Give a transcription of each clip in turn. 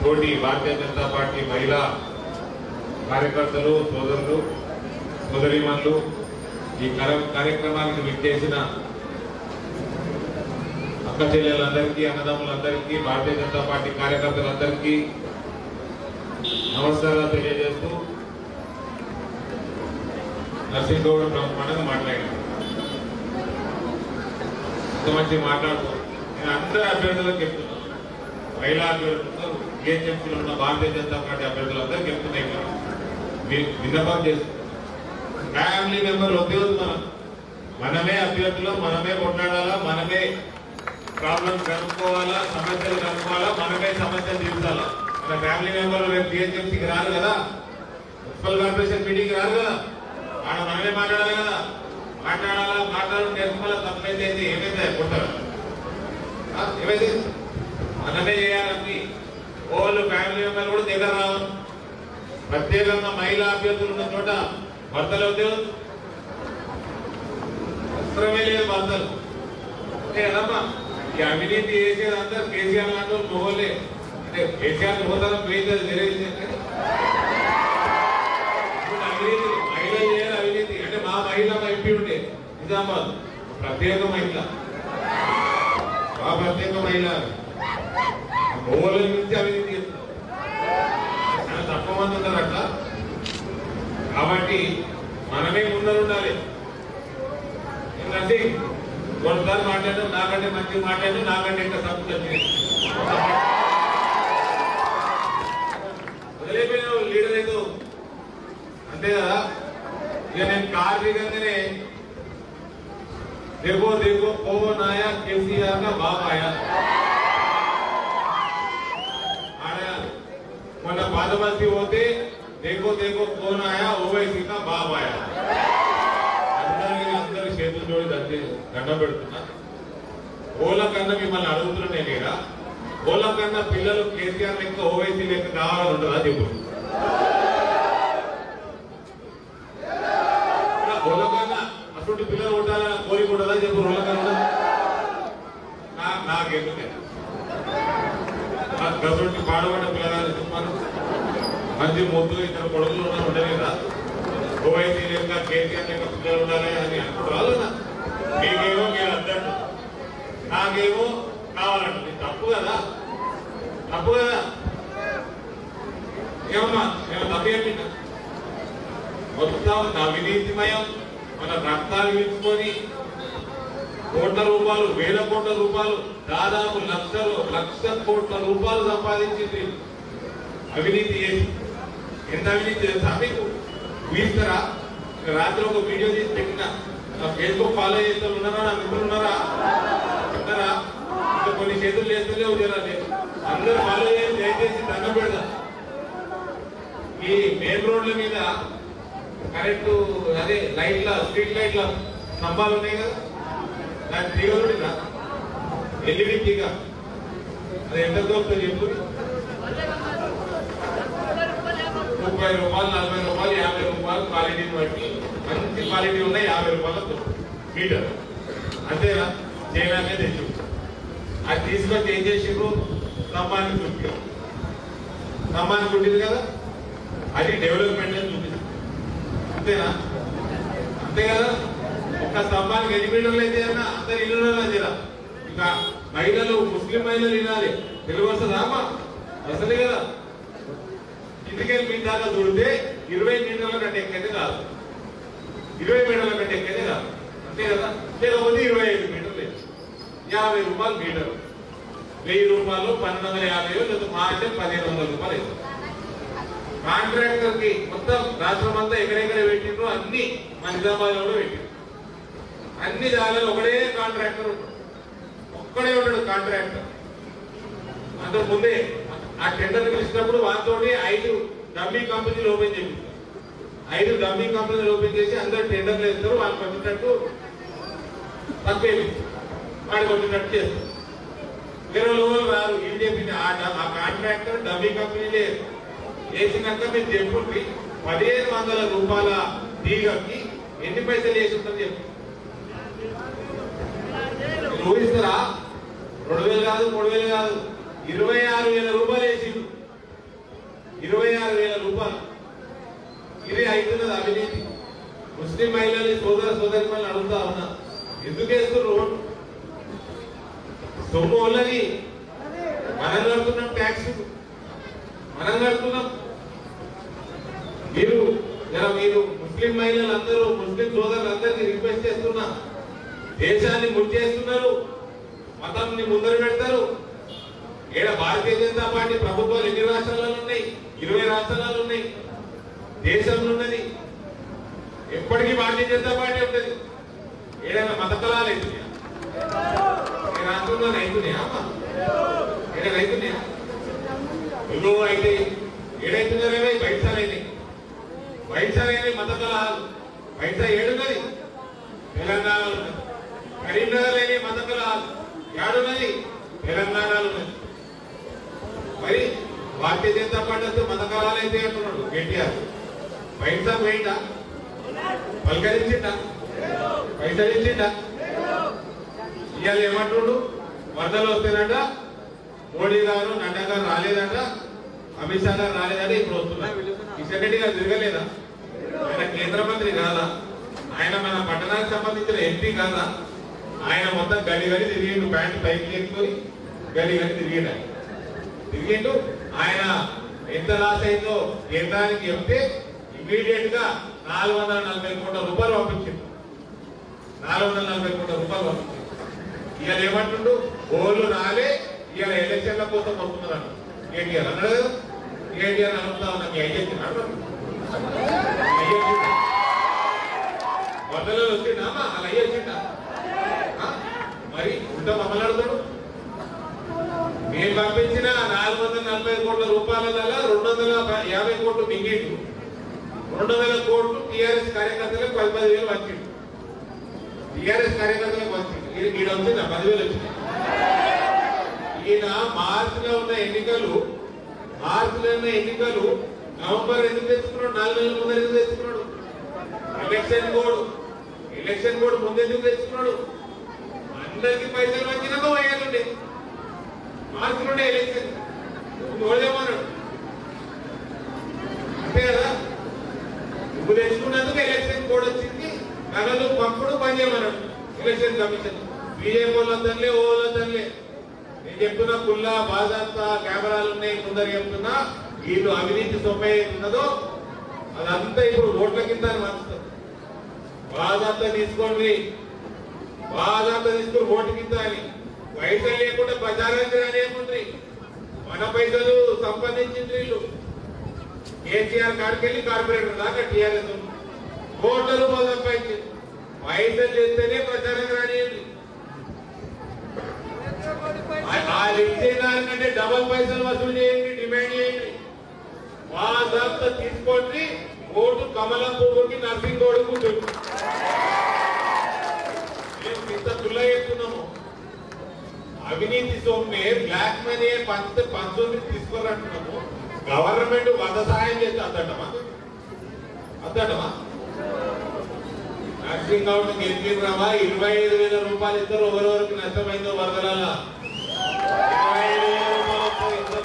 తోటి భారతీయ జనతా పార్టీ మహిళా కార్యకర్తలు సోదరులు సోదరీమణులు ఈ కార్యక్రమానికి విచ్చేసిన అక్క చెల్లెలందరికీ అన్నదమ్ములందరికీ భారతీయ జనతా పార్టీ కార్యకర్తలందరికీ నమస్కారాలు తెలియజేస్తూ నరసింహగౌడ్ బ్రహ్మాండంగా మాట్లాడారు. ఇంత మంచి మాట్లాడుతూ నేను అందరి అభ్యర్థులకు చెప్తున్నాను, మహిళా అభ్యర్థులు జిహెచ్ఎంసీలో ఉన్న భారతీయ జనతా పార్టీ అభ్యర్థులందరూ చెప్తున్నాయి కదా, మీరు విన్నపం చేస్తున్నారు. ఫ్యామిలీ మెంబర్ ఉద్యోగం మనమే అభ్యర్థులు, మనమే కొట్లాడాలా, మనమే ప్రాబ్లమ్స్ కనుక్కోవాలా, సమస్యలు కనుక్కోవాలా, మనమే సమస్యలు తీర్చాలా. మన ఫ్యామిలీ మెంబర్ రేపు జిహెచ్ఎంసీకి రారు కదా, మున్సిపల్ కార్పొరేషన్ మీటింగ్కి రారు కదా, ఆడ మనమే మాట్లాడాలి కదా. మాట్లాడడం నేర్చుకోవాలా, తప్పైతే ఏమైతే కొట్టారు, ఏమైతే మనమే చేయాలని ఓళ్ళు ఫ్యామిలీ మెంబర్ కూడా దగ్గర రావాలి. ప్రత్యేకంగా మహిళా అభ్యర్థులు ఉన్న చోట భర్తలు ఉద్యోగం అవసరమే లేదు. భర్తలు అంటే కదమ్మా, ఈ అవినీతి చేసేది అందరూ కేసీఆర్ లాంటి వాళ్ళు మొగోళ్ళే. అంటే కేసీఆర్ పోతారం పోయింది తెలియదు. అవినీతి మహిళలు చేయాలి. అవినీతి అంటే మా మహిళ ఎంపీ ఉండే నిజామాబాద్ ప్రత్యేక మహిళ, ప్రత్యేక మహిళ మొగోళ్ళ నుంచి అవినీతి చేస్తున్నారు. చాలా తక్కువ మంది ఉన్నారు అట్లా. కాబట్టి మనమే ముందరు ఉండాలి. ఎందుకంటే కొన్నిసార్లు మాట్లాడడం నాకంటే మంచిగా మాట్లాడడం, నాకంటే ఇంకా సపోర్ట్ వచ్చింది వదిలేపోయిన లీడర్ ఏదో అంతే కదా. ఇక నేను కారు దిగంగానే देखो देखो कौन आया केसीआर का बाप आया. మన బాధమతి పోతే देखो देखो कौन आया ఓవైసీ का बाप आया. అందరి చేతులు జోడి దండం పెడుతున్నా. ఓల కన్నా మిమ్మల్ని అడుగుతున్నా నేను ఇక్కడ, ఓల కన్నా పిల్లలు కేసీఆర్ లెక్క ఓవైసీ లెక్క కావాలని ఉంటుందా చెప్పు. ఓల కన్నా అటువంటి పిల్లలు ఉండాలని కోరిక ఉంటుందా చెప్పు. ఓల కన్నా నాకెందుకే గవర్నమెంట్ పాడబడ్డ పిల్లలు చెప్పాను. మంచి మొద్దు ఇద్దరు కొడుకులు ఉన్నా ఉండలేదా, ఓవైసీ లెక్క కేసీఆర్ లెక్క పిల్లలు ఉండాలి అని అనుకుంటారు. మీకేమో మీరు అద్దట్టు, నాకేమో కావాలంటే తప్పు కదా, తప్పు కదా. ఏమమ్మా మేము తప్పు చెప్పిందా? మొత్తం అవినీతిమయం, మన రక్తాలు విచ్చుకొని కోట్ల రూపాయలు, వేల కోట్ల రూపాయలు, దాదాపు లక్ష కోట్ల రూపాయలు సంపాదించింది అవినీతి చేసి. ఎంత అవినీతి చేస్తా మీకు ఊహిస్తారా? రాత్రి ఒక వీడియో తీసి పెట్టిన, ఫేస్బుక్ ఫాలో చేస్తూ ఉన్నారా, నా మిత్రులు ఉన్నారా, చెప్తారా? ఇంకా కొన్ని చేతులు చేస్తూనే ఉద్యోగాలు అందరూ ఫాలో చేసి దయచేసి దండం పెడతా. ఈ మెయిన్ రోడ్ల మీద కరెంటు అదే లైట్ల స్ట్రీట్ లైట్ల స్తంభాలు ఉన్నాయి కదా, దాని తీగ చూడరా, ఎల్ఈడి తీగ, అది ఎంత దొరుకుతుంది చెప్పు. 30 రూపాయలు, 40 రూపాయలు, 50 రూపాయలు క్వాలిటీని బట్టి మంచి క్వాలిటీ ఉన్నాయి. 50 రూపాయల మీటర్ అంతేనా? చైనానే తెచ్చు. అది తీసుకొచ్చి ఏం చేసిండ్రు, స్తంభాన్ని చుట్టారు. స్తంభాన్ని చుట్టింది కదా, అది డెవలప్మెంట్ అని చూపిస్తుంది. అంతేనా? అంతే కదా. ఒక్క స్తంభానికి ఎన్ని మీటర్లు అయితే అన్నా అందరు ఇల్లు చేయాలి. ఇక మహిళలు, ముస్లిం మహిళలు వినాలి, తెలుగు వస్తుందా అమ్మా? వస్తుంది కదా. ఇంటికెళ్ళి మీ దాకా చూడితే 20 మీటర్ల కంటే ఎక్కైతే కాదు, 20 మీటర్ల కంటే ఎక్కైతే కాదు. అంతే కదా. లేకపోతే 25 మీటర్లు, 50 రూపాయలు మీటరు, 1000 రూపాయలు, 1250, లేదా మా అంటే 1500 రూపాయలు. కాంట్రాక్టర్ కి మొత్తం రాష్ట్రం అంతా ఎక్కడెక్కడ పెట్టిండ్రో అన్ని మన నిజామాబాద్ లో పెట్టిండ్రు. అన్ని జాగాలో ఒకడే కాంట్రాక్టర్ ఉంటాడు, ఒక్కడే ఉంటాడు కాంట్రాక్టర్. అంతకు ముందే ఆ టెండర్ పిలిచినప్పుడు వాటితో 5 డమ్మీ కంపెనీలు ఓపెన్ చేపిస్తారు. 5 డమ్మీ కంపెనీలు ఓపెన్ చేసి అందరు టెండర్లు వేస్తారు. వాళ్ళకి వచ్చినట్టు తక్కువ వాడికి వచ్చినట్టు చేస్తారు. వేరే రోజులు రారు. ఏం చెప్పింది ఆ కాంట్రాక్టర్ డమ్మీ కంపెనీలే వేసినాక మీరు చెప్పుంటే 1500 రూపాయల తీగకి ఎన్ని పైసలు వేసి ఉంటుంది చెప్పు. ఊహిస్తారా? 2000 కాదు, 3000 కాదు, 26,000 రూపాయలు వేసిండు. 26,000 రూపాయలు. ఇది అవుతున్నది అవినీతి. ముస్లిం మహిళలు సోదర సోదరిమల్ని అడుగుతా ఉన్నా, ఎందుకు వేస్తున్నారు ఓటు? సొమ్ము వాళ్ళని మనం కడుతున్నాం, ట్యాక్స్ మనం కడుతున్నాం. మీరు ముస్లిం మహిళలందరూ, ముస్లిం సోదరులందరికీ రిక్వెస్ట్ చేస్తున్నా, దేశాన్ని ముంచేస్తున్నారు, మతాన్ని ముందర పెడతారు. ఈడ భారతీయ జనతా పార్టీ ప్రభుత్వాలు ఎన్ని రాష్ట్రాలలో ఉన్నాయి? 20 రాష్ట్రాలు ఉన్నాయి. దేశంలో ఉన్నది ఎప్పటికీ భారతీయ జనతా పార్టీ ఉంటుంది. ఏదైనా మత కళాలు అవుతున్నాయా? ఈ రాష్ట్రంలో అవుతున్నాయా? ఏదైనా అవుతున్నాయా? ఇల్లు అయితే ఏడైతున్నారేమో బయటసాలైనాయి. బయటసాలైనాయి మత కళాలు. బయట ఏడున్నది తెలంగాణలో ఉన్నది. కరీంనగర్ అయిన మత కళాలు ఏడున్నది తెలంగాణలో ఉన్నది. మరి భారతీయ జనతా పార్టీ మత కళాలు అయితే అంటున్నాడు కేటీఆర్. పైసా పోయిందా? పలకరించిండా? పైసలు ఇచ్చిండా? ఇవాళ ఏమంటుండు? వరదలు వస్తేనట మోడీ గారు, నడ్డా గారు రాలేదట, అమిత్ షా గారు రాలేదట. ఇప్పుడు వస్తున్నారు. కిషన్ రెడ్డి గారు తిరగలేదా? ఆయన కేంద్ర మంత్రి కాదా? ఆయన మన పట్టణానికి సంబంధించిన ఎంపీ కాదా? ఆయన మొత్తం గడి తిరిగిండు. ప్యాంటు పైకి లేపుకొని గడి తిరిగిండు. ఆయన ఎంత లాస్ అయిందో కేంద్రానికి చెప్తే ఇమీడియట్ గా 440 కోట్ల రూపాయలు పంపించింది. 440 కోట్ల రూపాయలు పంపించింది. ఇవాళ ఏమంటుండు? ఓళ్ళు రాలే, ఇవాళ ఎలక్షన్ల కోసం వస్తున్నారు కేటీఆర్ అన్నాడు కదా. కేటీఆర్ అనుకుంటా ఉన్నా, మీ అయ్యొచ్చినాడు వరదలు వచ్చిందా? అలా అయ్యొచ్చిందా? మరి ఉంటే మమ్మల్ని అడుగుతాడు. మేము పంపించిన 440 కోట్ల రూపాయల 250 కోట్లు మింగిండు. 200 కోట్లు టీఆర్ఎస్ కార్యకర్తలకు 10,000 వచ్చిండు. టీఆర్ఎస్ కార్యకర్తలకు వచ్చింది. ఈయన వచ్చిందా? 10,000 వచ్చింది. ఈయన మార్చిలో ఉన్న ఎన్నికలు నవంబర్ ఎందుకు తెచ్చుకున్నాడు? 4 నెలల ముందు ఎందుకు తెచ్చుకున్నాడు? ఎలక్షన్ కోడ్ ముందు ఎందుకు తెచ్చుకున్నాడు? అందరికి పైసలు వచ్చినాక వేయాలండి. మార్చిలోనే ఎలక్షన్ ఓడేమన్నాడు అంతే కదా. నువ్వు తెచ్చుకున్నందుకు ఎలక్షన్ కోడ్ వచ్చింది. నగలు పంపుడు పని చేయమన్నాడు ఎలక్షన్ కమిషన్. బీజేపీ వాళ్ళందరిలే, ఓళ్ళందరిలే. నేను చెప్తున్నా, కుల్లా బాజాంతా కెమెరాలు ఉన్నాయి ముందర చెప్తున్నా. వీళ్ళు అవినీతి సొమ్మే ఉన్నదో అదంతా ఇప్పుడు ఓట్ల కింద మార్చుతారు. బాజాంతా తీసుకొని ఓటు కింద అని పైసలు లేకుండా ప్రచారానికి రానియకుండ్రి. మన పైసలు సంపాదించింది వీళ్ళు. కేసీఆర్ కాడికెళ్ళి కార్పొరేటర్ దాకా టీఆర్ఎస్ కోట్ల రూపాయలు సంపాదించింది. పైసలు చేస్తేనే ప్రచారానికి రానియండి. వాళ్ళు ఇచ్చే దానికంటే డబల్ పైసలు వసూలు చేయండి, డిమాండ్ చేయండి. బాజాంతా తీసుకోండి. ఓటు కమలం పువ్వుకి నర్సింగ్ గోడుకు ఇంత తుల్ల చెప్తున్నాము. అవినీతి సొమ్మే బ్లాక్ మనీ పంచుని తీసుకోవాలంటున్నాము. గవర్నమెంట్ వంద సహాయం చేస్తే అద్దటమా? నర్సింగ్ గౌడ్ గెలిపిరామా? 25,000 రూపాయలు ఇద్దరు ఎవరెవరికి నష్టమైందో వరదల 25,000 రూపాయలు.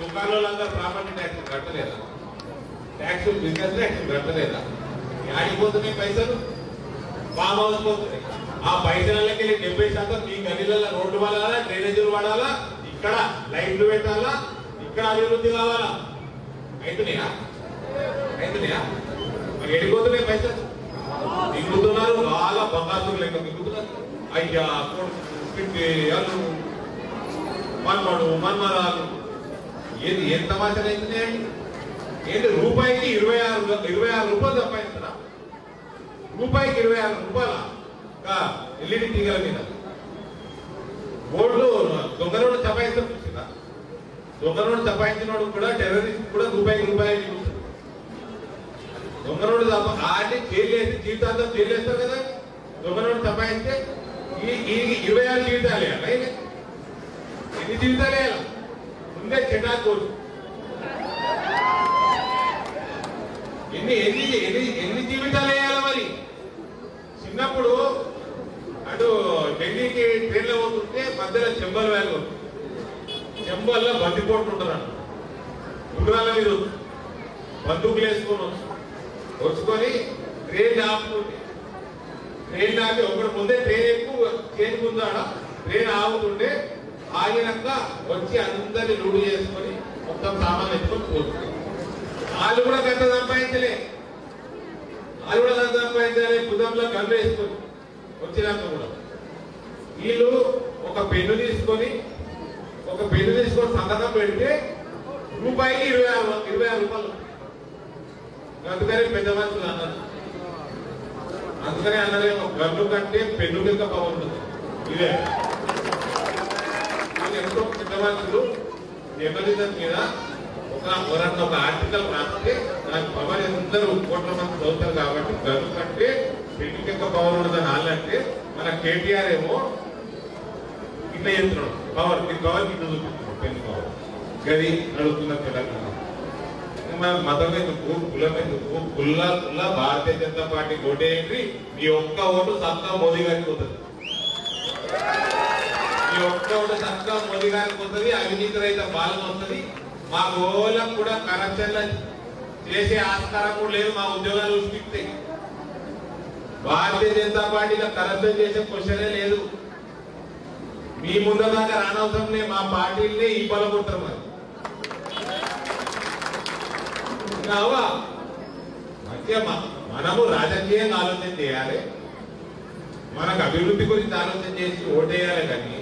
దుకాణాలందరూ ప్రాపర్టీ ట్యాక్స్ కట్టలేదా? ట్యాక్స్ బిజినెస్ ట్యాక్స్ కట్టలేదా? ఆడిపోతున్నాయి పైసలు, ఫామ్ హౌస్ పోతున్నాయి. ఆ పైసలకి 70% మీ గదిలలో రోడ్డు వాడాలా, డ్రైనేజీలు వాడాలా, ఇక్కడ లైట్లు పెట్టాలా, ఇక్కడ అభివృద్ధి కావాలా? అవుతున్నాయా? మరి ఎడిపోతున్నాయి పైసలు. మింగుతున్నారు, బాగా బంగారు లెక్క మింగుతున్నారు. అయ్యా మన్మరాలు ఏది ఎంత మాటలు అవుతున్నాయండి? ఏంటి రూపాయికి 26 రూపాయలు సంపాదిస్తారా? రూపాయికి 26 రూపాయల ఎల్ఈడి తీగల మీద బోర్డులు దొంగలోడు చపాయిస్తాడు. చూసిందా? దొంగలోడు చపాయించినోడు కూడా టెర్రరిస్ట్ కూడా రూపాయికి దొంగలోడు ఆడి జైలేసి జీవితాంతం జైలేస్తారు కదా. దొంగలోడు చపాయిస్తే ఈ 26 జీవితాలు వేయాలి. ఎన్ని జీవితాలు వేయాలి? ముందే చెటాకోరు. ఎన్ని జీవితాలు వేయాలి? మరి చిన్నప్పుడు అటు ఢిల్లీకి ట్రైన్లో పోతుంటే మధ్యలో చెంబల్ వ్యాన్ చెంబల్లో బందిపోట్లు ఉంటారు, గుర్రాల మీద బందూకులు వేసుకొని వచ్చుకొని ట్రైన్ ఆపుతుంది. ట్రైన్ ఆపి ఒకటి ముందే ట్రైన్ ఎక్కువ చేరుకుందాడ ట్రైన్ ఆగుతుంటే ఆగినాక వచ్చి అందరినీ లూడు చేసుకొని మొత్తం సామాన్లు ఎత్తుకొని పోతుంది. వాళ్ళు కూడా గంట సంపాదించలే, వాళ్ళు కూడా గంట సంపాదించాలి. బుధంలో గన్ను వేసుకొని వచ్చినాక కూడా వీళ్ళు ఒక పెన్ను తీసుకొని సంతకం పెడితే రూపాయికి 26 రూపాయలు. అందుకని పెద్ద మనుషులు అన్నారు, అందుకనే అన్నదేమో గన్ను కంటే పెన్ను కింద పవర్ ఉంటుంది. ఇదే ఎంతో పెద్ద మనుషులు జర్నలిజం మీద ఒక ఆర్టికల్ రాస్తే దాని పవర్ అందరూ కోట్ల మంది చదువుతారు. కాబట్టి గన్ను కంటే పెన్ను కింద పవర్ ఉండదని వాళ్ళంటే మన కేటీఆర్ ఏమో ఇట్లా చెప్తున్నాడు, పవర్ మీ పవర్ ఇట్లా చూపిస్తున్నాడు, పెన్ను పవర్ గది నడుపుతున్న తెలంగాణ. మన మతం ఎందుకు, కులం ఎందుకు, కుల్ల భారతీయ జనతా పార్టీ ఓటేయండి. ఈ ఒక్క ఓటు సత్తా మోదీ గారికి పోతుంది, ఈ ఒక్క ఓటు సత్తా మోదీ గారికి పోతుంది. అవినీతి రహిత పాలన వస్తుంది. మా గోళం కూడా కరప్షన్ చేసే ఆస్కారం కూడా లేదు. మా ఉద్యోగాలు చూపిస్తాయి. భారతీయ జనతా పార్టీలో కరప్షన్ చేసే క్వశ్చనే లేదు. మీ ముందు దాకా రానవసరంలే, మా పార్టీలనే ఈ బలగొట్టరు. మరి మనము రాజకీయంగా ఆలోచన చేయాలి, మనకు అభివృద్ధి గురించి ఆలోచన చేసి ఓటేయాలి. కానీ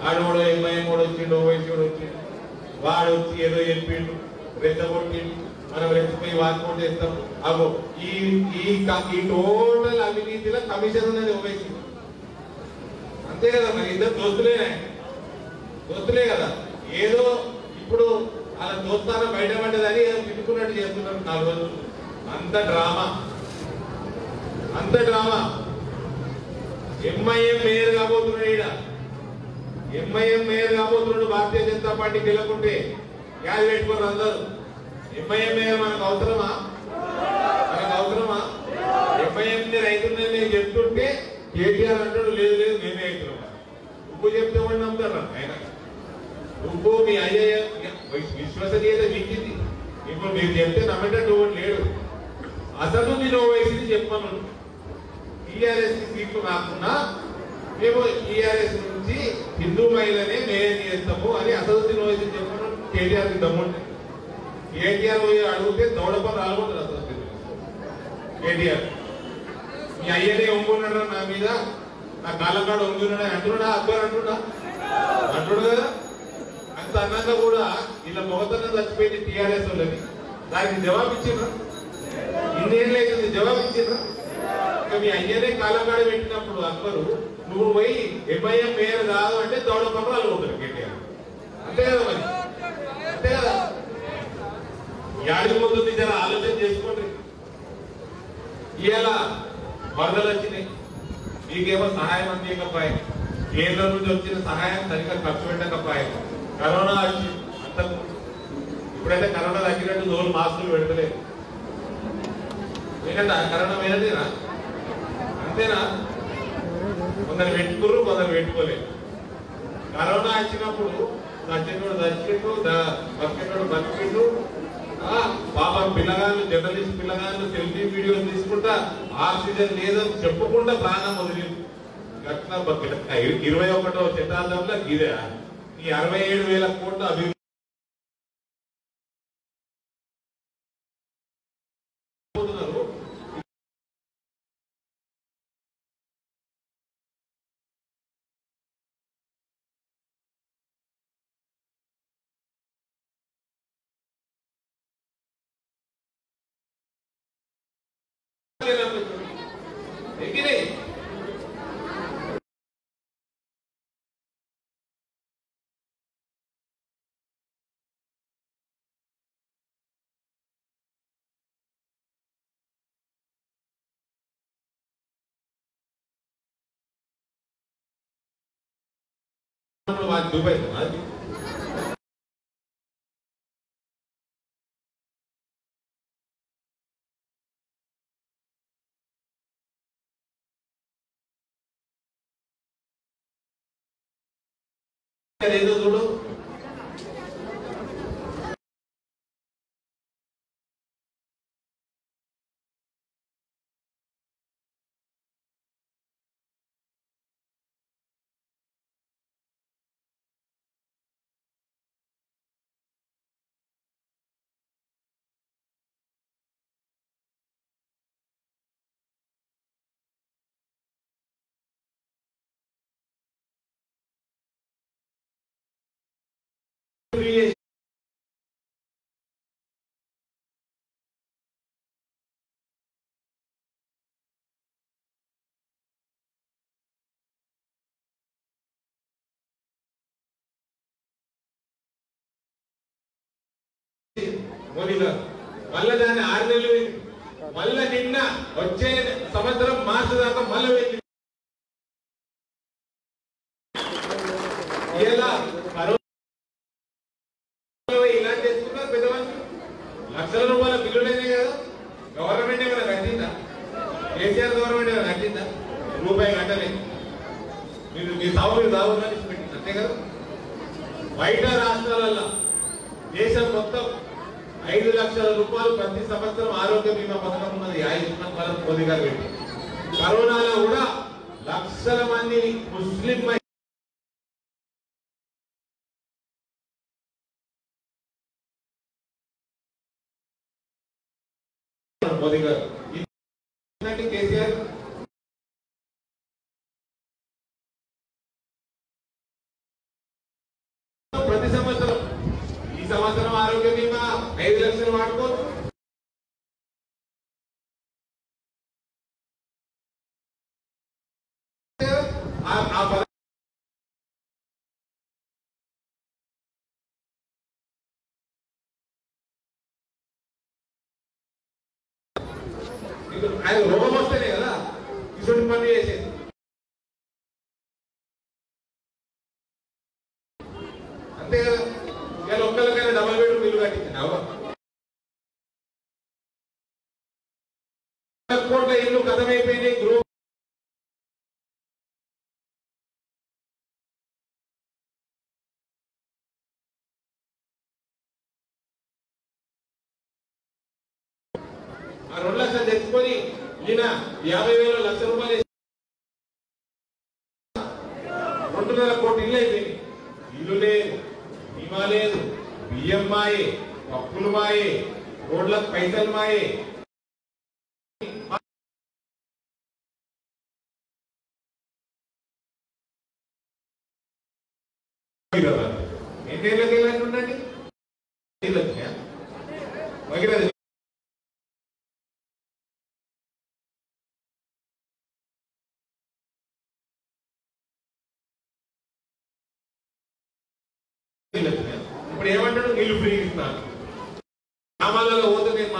ఆడోడో ఎంఐఎం కూడా వచ్చిండు, ఓవైసీడు వచ్చిండు, వాడు వచ్చి ఏదో చెప్పిండు, రెచ్చగొట్టిండు, మనం రెచ్చిపోయి వాడుకోట్ చేస్తాం. అగో ఈ టోటల్ అవినీతిలో కమిషన్ ఉన్నది ఓవైసీ. అంతే కదా, మరి ఇద్దరు దోస్తులే కదా. ఏదో ఇప్పుడు అలా దోస్తాన బయటపడ్డదని ఏదో తిట్టుకున్నట్టు చేస్తున్నారు 4 రోజులు. అంత డ్రామా. ఎంఐఎం మేయర్ కాబోతున్నాడు, ఎంఐఎం మేయర్ కాబోతున్నాడు. భారతీయ జనతా పార్టీ గెలకుంటే యాది పెట్టుకోరు అందరూ. ఎంఐఎం మేయర్ మనకు అవసరమా? ఎంఐఎం రైతులు నేను చెప్తుంటే కేటీఆర్ అంటాడు, లేదు మేమే అవుతున్నాం. ఉప్పు చెప్తే వాడిని నమ్ముతారు ఆయన. ఉప్పు మీ అయ్యే విశ్వసనీయత మించింది. ఇప్పుడు మీరు చెప్తే నమ్మేటట్టు లేడు. అసలు నేను ఓవైసీని చెప్పను, టీఆర్ఎస్ సీట్లు కాకుండా మేము టీఆర్ఎస్ నుంచి హిందూ మహిళనే మేయర్ చేస్తాము అని అసదుద్దీన్ ఓవైసీ చెప్పను. కేటీఆర్కి దమ్ముంటే కేటీఆర్ పోయి అడిగితే దౌడపని రాలకుంటారు. అసదుద్దీన్ కేటీఆర్ మీ అయ్యనే ఒంగున్నాడు నా మీద, నా కాళ్ళకాడు ఒంగున్నాడు అంటున్నా, అక్బర్ అంటుడు కదా. అంత అన్నాక కూడా ఇలా మొగతనం చచ్చిపోయింది టీఆర్ఎస్ వాళ్ళని. దానికి జవాబు ఇచ్చిండ్రా? ఇన్నేళ్ళు అవుతుంది, జవాబు ఇచ్చిండ్రా? ఇంకా మీ అయ్యనే కాళ్ళకాడ పెట్టినప్పుడు అక్బరు నువ్వు పోయి ఎంఐఎం మేయర్ కాదు అంటే దౌడ పక్కలు పోతారు కేటీఆర్. అంతే కదా, మరి అంతే కదా. యాడికి పోతుంది జర ఆలోచన చేసుకోండి. ఇవాళ వరదలు వచ్చినాయి, మీకేమో సహాయం అందించకపోయాయి. కేంద్రం నుంచి వచ్చిన సహాయం సరిగ్గా ఖర్చు పెట్టకపోయాయి. కరోనా వచ్చి అంత ఇప్పుడైతే కరోనా తగ్గినట్టు రోజు మాస్కులు పెడతలేదు. ఎందుకంటే కరోనా వేరేదేనా? అంతేనా? కొందరు పెట్టుకుర్రు, కొందరు పెట్టుకోలేదు. కరోనా వచ్చినప్పుడు చచ్చినోడు బతికిండు. పాపం పిల్లగాళ్ళు, జర్నలిస్ట్ పిల్లగాళ్ళు సెల్ఫీ వీడియోలు తీసుకుంటా ఆక్సిజన్ లేదని చెప్పకుండా ప్రాణం వదిలింది. 21వ శతాబ్దంలో ఇదే ఈ 67,000 కోట్ల అభివృద్ధి ఎగిరే దుబాయ్ ఏదో చూడు మోదీ గారు. మళ్ళీ దాన్ని 6 నెలలు వెళ్ళి మళ్ళీ నిన్న వచ్చే సంవత్సరం మార్చి దాకా మళ్ళీ వెళ్ళి ఇలా ఇలా చేసుకున్నారు పెద్దవాళ్ళు. లక్షల రూపాయల బిల్లులైనాయి కదా. గవర్నమెంట్ ఏమైనా కట్టిందా? కేసీఆర్ గవర్నమెంట్ ఏమైనా కట్టిందా? రూపాయి కట్టలే. మీ సాగు మీరు దాగుతుందని పెట్టింది అంతే కదా. బయట రాష్ట్రాలలో దేశం మొత్తం 5 లక్షల రూపాయలు ప్రతి సంవత్సరం ఆరోగ్య బీమా పథకం ఉన్నది. ఆయుష్మాన్ భారత్ మోదీ గారు పెట్టి కరోనాలో కూడా లక్షల మంది ముస్లిం మోదీ గారు కేసీఆర్ ప్రతి సంవత్సరం ఈ సంవత్సరం ఆరోగ్య బీమా 5 లక్షలు వాడుకో. ఆయన రోగం వస్తేనే కదా ఇటువంటి పని చేసేది. అంతే కదా. ఇలా ఒక్కరికైనా డబల్ బెడ్రూమ్ ఇల్లు కట్టించింది. 1 కోట్ల ఇల్లు కథమైపోయినాయి. గ్రూప్ ఆ 2 లక్షలు తెచ్చుకొని ఈయన 50,000 లక్ష రూపాయలు 2.5 కోట్ల ఇల్లు అయిపోయింది. ఇల్లు లేదు, బీమా లేదు, బియ్యం మాయే, పప్పులు మాయే, రోడ్లకు పైసలు మాయే. ఎన్నేళ్ళకి వెళ్ళండి ఉండండి ఇప్పుడు ఏమంటాడు? నీళ్లు ఫ్రీ ఇస్తాను. గ్రామాలలో పోతే నేను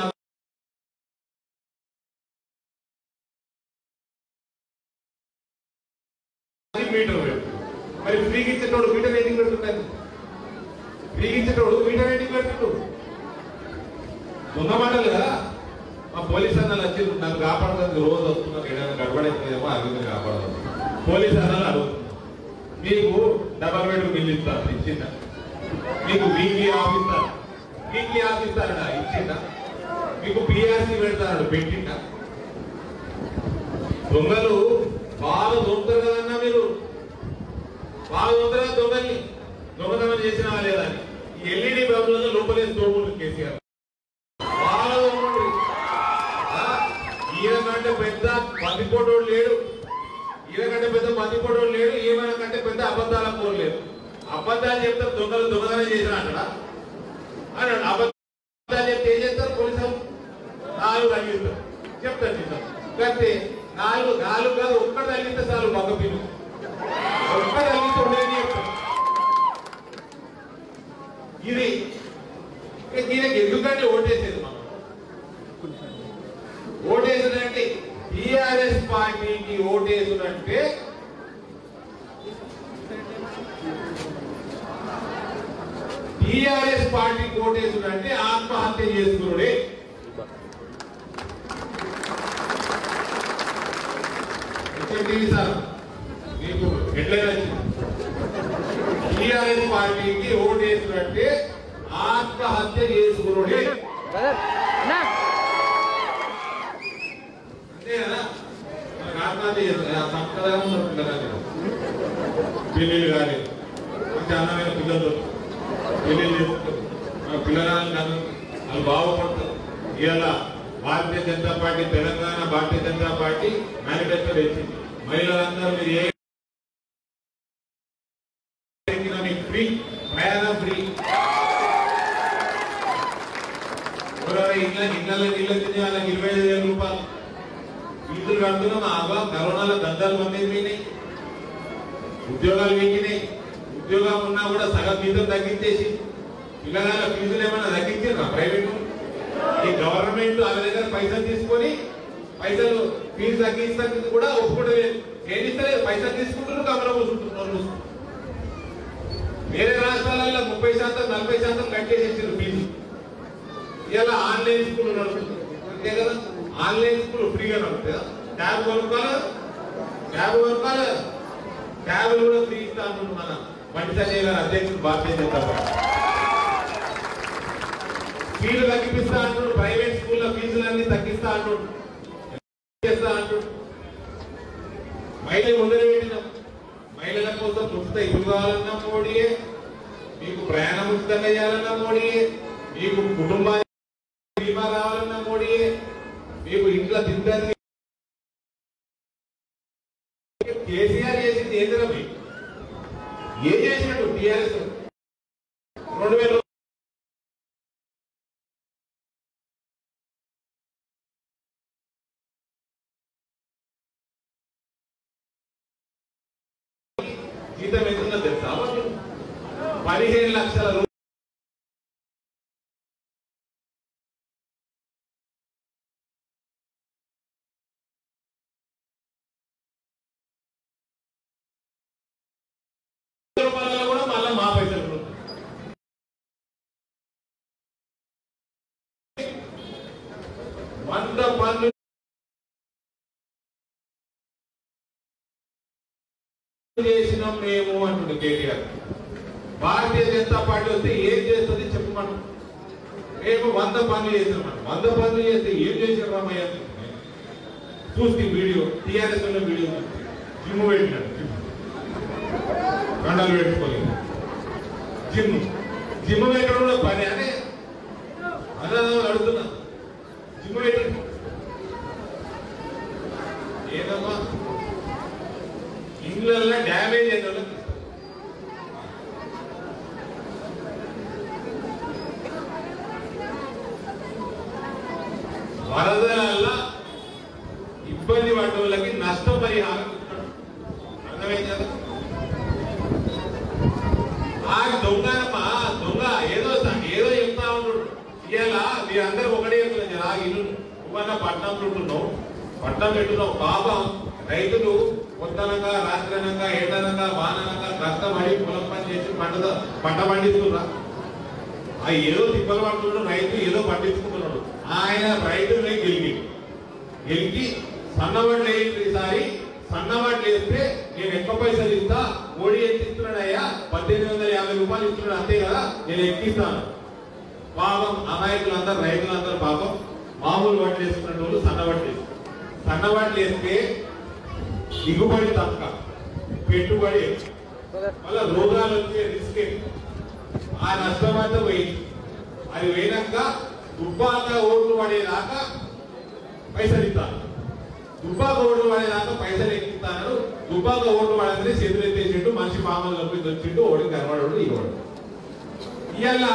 మీటర్ మరి ఫ్రీకి ఇచ్చేటోడు మీటర్ రేటింగ్ పెడుతున్నాను. ఫ్రీకి ఇచ్చేటోడు మీటర్ రేటింగ్ పెడుతుడు. దొంగ మాటలు కదా. మా పోలీస్ అన్నలు వచ్చి నన్ను కాపాడుతుంది. రోజు వస్తున్నారు ఏదైనా గడబడేమో అభివృద్ధి కాపాడదు. పోలీస్ అన్నలు అడుగుతున్నారు మీకు డబల్ బెడ్రూమ్ ఇల్లు ఇస్తారు ఇచ్చిందా? మీకు వీక్లీ ఆఫీసర్ ఇచ్చిందా? మీకు పిఆర్సీ పెడతాడు పెట్టిందా? దొంగలు బాగా దొంగతారు కదన్నా. మీరు బాగా దొంగరా దొంగల్ని దొంగతనం చేసినా లేదని ఈ ఎల్ఈడి బాబులలో లోపలేసి తోడుకుంటుంది కేసీఆర్. బాగా దొంగండి. ఈయన కంటే పెద్ద బందిపోటోడు లేడు. ఈయన కంటే పెద్ద బందిపోటోడు లేడు. ఈయన కంటే పెద్ద అబద్ధాల కోరలేదు. అబద్ధాలు చెప్తారు దొంగలు దొంగతనం చేసిన అంటారా అన్నాడు. అబద్ధాలు చెప్తే ఏం చేస్తారు? పోలీసు 4 తగ్గిస్తారు చెప్తారు చెప్తారు. కానీ 4 కాదు ఒక్కటి తగ్గిస్తే చాలు. మగ పిల్లు ఒక్కటి తగ్గిస్తే ఉండేది చెప్తారు. ఇది దీనికి ఎందుకంటే ఓటేసేది మనం. ఓటేసుడంటే టిఆర్ఎస్ పార్టీకి ఓటేసుడంటే టిఆర్ఎస్ పార్టీ ఓటేసుడంటే ఆత్మహత్య చేసుకున్నాడే. సార్ మీకు హెడ్లైన్ వచ్చింది. టిఆర్ఎస్ పార్టీకి ఓటేసుడంటే ఆత్మహత్య చేసుకున్నాడే. అంతే కదా. మనకు ఆత్మహత్య చేస్తారు. సంప్రదాయం పెళ్లిళ్ళు కానీ మంచి అందమైన పిల్లలు పెళ్లిళ్ళు చేసుకుంటారు. మన పిల్లలు వాళ్ళు బాగుపడతారు. ఇవాళ భారతీయ జనతా పార్టీ తెలంగాణ భారతీయ జనతా పార్టీ మేనిఫెస్టో తెచ్చింది. మహిళలందరూ మీరు ఏ ఫ్రీ ప్రయాణం ఫ్రీ. ఇళ్ళ తినే వాళ్ళకి 25,000 రూపాయలు ఫీజులు కడుతున్నాం. కరోనాలో దందాలు బంద్ అయిపోయినాయి. ఉద్యోగాలు వీకినాయి. ఉద్యోగం ఉన్నా కూడా సగం ఫీజులు తగ్గించేసి పిల్లగాళ్ళ ఫీజులు ఏమైనా తగ్గించారు ప్రైవేట్ ఈ గవర్నమెంట్ వాళ్ళ దగ్గర పైసలు తీసుకొని పైసలు ఫీజు తగ్గిస్తానికి కూడా ఒప్పుకోవడం ఏది ఇస్తలేదు. పైసలు తీసుకుంటున్నారు, కమల కూర్చుంటున్నారు. వేరే రాష్ట్రాలలో 30% 40% కట్టేసేసారు ఫీజు. ఇలా ఆన్లైన్ స్కూల్ నడుపుతుంది అంతే కదా. ఆన్లైన్ స్కూల్ ఫ్రీగా నడుపుతుందా? ట్యాబ్ కొనుక్కోవాలి, ట్యాబ్లు కూడా ఫ్రీ ఇస్తా అంటున్నారు మన బండి సంజయ్ గారు అధ్యక్షుడు భారతీయ జనతా పార్టీ. ఫీజులు తగ్గిపిస్తా అంటున్నాడు, ప్రైవేట్ స్కూల్లో ఫీజులన్నీ తగ్గిస్తా అంటున్నాడు, చేస్తా అంటున్నాడు. మహిళలు ముందర పెట్టినాం. మహిళల కోసం ఉచిత ఇల్లు కావాలన్నా మోడీయే, మీకు ప్రయాణం ఉచితంగా చేయాలన్నా మోడీయే, మీకు కుటుంబానికి బీమా రావాలన్నా మోడీయే, మీకు ఇంట్లో తింటానికి కేసీఆర్ చేసింది ఏంటో మీకు ఏం చేసినట్టు టీఆర్ఎస్ 2000 జీతం ఎంత తెలుసా? 15 లక్షల రూపాయలు కూడా మళ్ళీ మా పైసలు 100 పనులు చేసినాం మేము అంటుండే కేటీఆర్. భారతీయ జనతా పార్టీ వస్తే ఏం చేస్తుంది చెప్పమను. మేము 100 పనులు చేసినాం. 100 పనులు చేస్తే ఏం చేసారు రామయ్య చూస్తే వీడియో, టీఆర్ఎస్ లో వీడియో జిమ్ పెట్టినాడు, కండలు పెట్టుకోలేదు. జిమ్ పెట్టడం కూడా పని అని అన్నదాన్ని అడుగుతున్నా. జిమ్ పెట్టి ఏదమ్మా ఇండ్లలో డ్యామేజ్ అయిన వాళ్ళకి వరదల ఇబ్బంది పడ్డ వాళ్ళకి నష్టపరిహారం ఇస్తాడు. అర్థమైంది కదా? ఆ దొంగనమ్మా దొంగ ఏదో చెప్తా ఉన్నాడు. ఇవాళ మీరందరూ ఒకటే చెప్తున్నారు. ఆ ఇల్లు నువ్వన్నా పట్నం చుట్టున్నావు, పట్నం పెట్టున్నావు. పాపం రైతులు పొద్దునగా రాత్రనగా ఏటనగా వాననగా కష్టపడి పొలం పని చేసి పంట పండిస్తున్నా. ఆ ఏదో తిప్పలు పడుతున్నాడు రైతు, ఏదో పండించుకుంటున్నాడు. ఆయన రైతులనే గెలికి సన్నబడ్లు వేయండి. ఈసారి సన్నబడ్లు వేస్తే నేను ఎక్కువ పైసలు ఇస్తా, మోడీ ఎంత ఇస్తున్నాడయ్యా 1850 రూపాయలు ఇస్తున్నాడు అంతే కదా, నేను ఎక్కిస్తాను. పాపం అమాయకులందరూ రైతులందరూ పాపం మామూలు వడ్లు వేసుకున్న వాళ్ళు సన్నబడ్లు వేస్తే దిగుబడి తక్కువ, పెట్టుబడి మళ్ళా రోగాలు వచ్చే రిస్క్. ఆ నష్టం అంతా పోయింది. అది పోయినాక దుబ్బాక ఓట్లు పడేదాకా పైసలు ఇస్తాను, దుబ్బాక ఓట్లు పడేదాకా పైసలు ఎక్కిస్తాను. దుబ్బాక ఓట్లు పడేది చేతులు ఎత్తేసిండు, మనిషి పాములు నొప్పి వచ్చిండు, ఓడి కనబడు ఇవ్వడు. ఇవాళ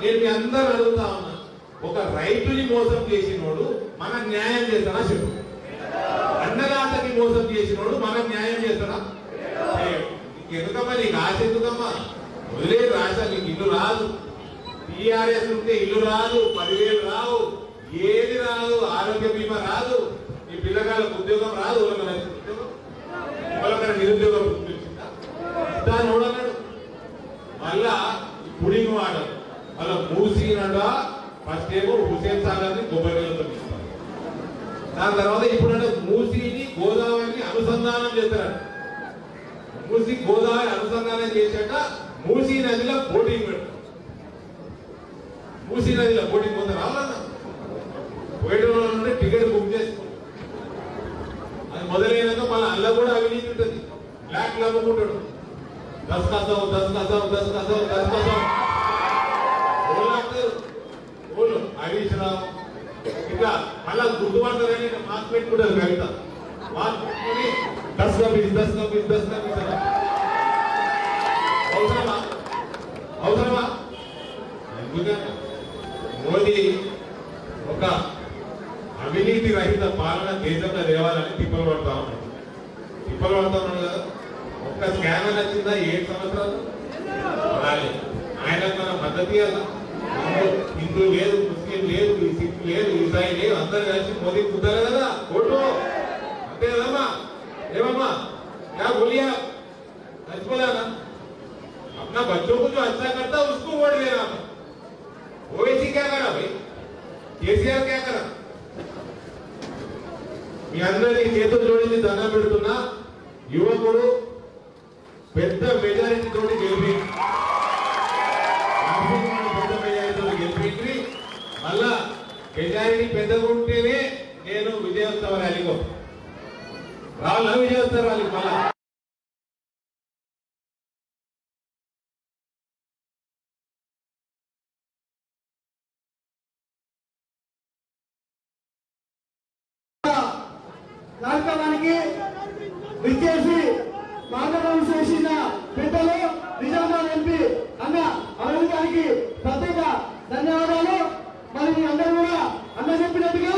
నేను మీ అందరూ అడుగుతా ఉన్నా, ఒక రైతుని మోసం చేసినోడు మనం న్యాయం చేస్తానా చెప్పు? అన్నదాతకి మోసం చేసినోడు మనం న్యాయం చేస్తాడా? ఎందుకమ్మా నీకు ఆశ ఎందుకమ్మా? వదిలేదు ఆశ. నీకు ఇల్లు రాదు, టీఆర్ఎస్ ఉంటే ఇల్లు రాదు, 10,000 రావు, ఏది రాదు, ఆరోగ్య బీమా రాదు, నీ పిల్లగాళ్ళకు ఉద్యోగం రాదు. వాళ్ళకన్నా నిరుద్యోగం గుర్తించిందా? దాన్ని ఓడన్నాడు. మళ్ళా పుడింగ్ వాడరు, మళ్ళా మూసీనడా ఫస్ట్ ఏమో హుసేన్ సాగర్ ని కొబ్బరితో ఇస్తారు. దాని తర్వాత ఇప్పుడు మూసీని గోదావరిని అనుసంధానం చేస్తాడు. మూసీ గోదావరి అనుసంధానం చేశాక మూసీ నదిలో బోటింగ్ పెడతారు. మూసీ నదిలో బోటింగ్ పోతే రావాలన్నా పోయేటోళ్ళ టికెట్ బుక్ చేసుకో. అది మొదలైనాక మళ్ళీ అల్ల కూడా అవినీతి ఉంటుంది, బ్లాక్ అమ్ముకుంటాడు. దస్కసావు ఓళ్ళు హరీష్ రావు ఇట్లా మళ్ళా గుర్తుపడతారని మాస్క్ పెట్టుకుంటారు. కవిత మాస్క్ పెట్టుకుని అవసరమా? ఎందుకంటే మోదీ ఒక అవినీతి రహిత పాలన దేశంలో తేవాలని తిప్పలు పడతా ఉన్నాడు కదా. ఒక్క స్కానర్ వచ్చిందా 7 సంవత్సరాలు రాలేదు. ఆయన మన మద్దతు హిందూ లేదు, ముస్లిం లేదు, ఈ సిక్ లేదు, ఇసాయి లేదు, అందరు కలిసి మోదీ కుదరదు కదా ఓటు. అంతే కదమ్మా? ఏమమ్మా क्या बोलिए आप? सच बोला ना? अपना बच्चों को जो अच्छा करता उसको वोट देना। ओवैसी क्या करा भाई? केसीआर क्या करा? మీ అందరినీ చేతులు జోడించి దండం పెడుతున్నా. యువకుడు పెద్ద మెజారిటీ తోటి గెలిపి మళ్ళా మెజారిటీ పెద్దగా ఉంటేనే నేను విజయోత్సవ ర్యాలీలో రాళ్ళ విజయోత్సవ ర్యాలీకి మళ్ళా కార్యక్రమానికి విచ్చేసి మాట్లాడడం చేసిన పెద్దలు నిజామాబాద్ ఎంపీ అన్న అరవింద్ గారికి ప్రత్యేక ధన్యవాదాలు. మరి మీ అందరూ కూడా అన్న చెప్పినట్టుగా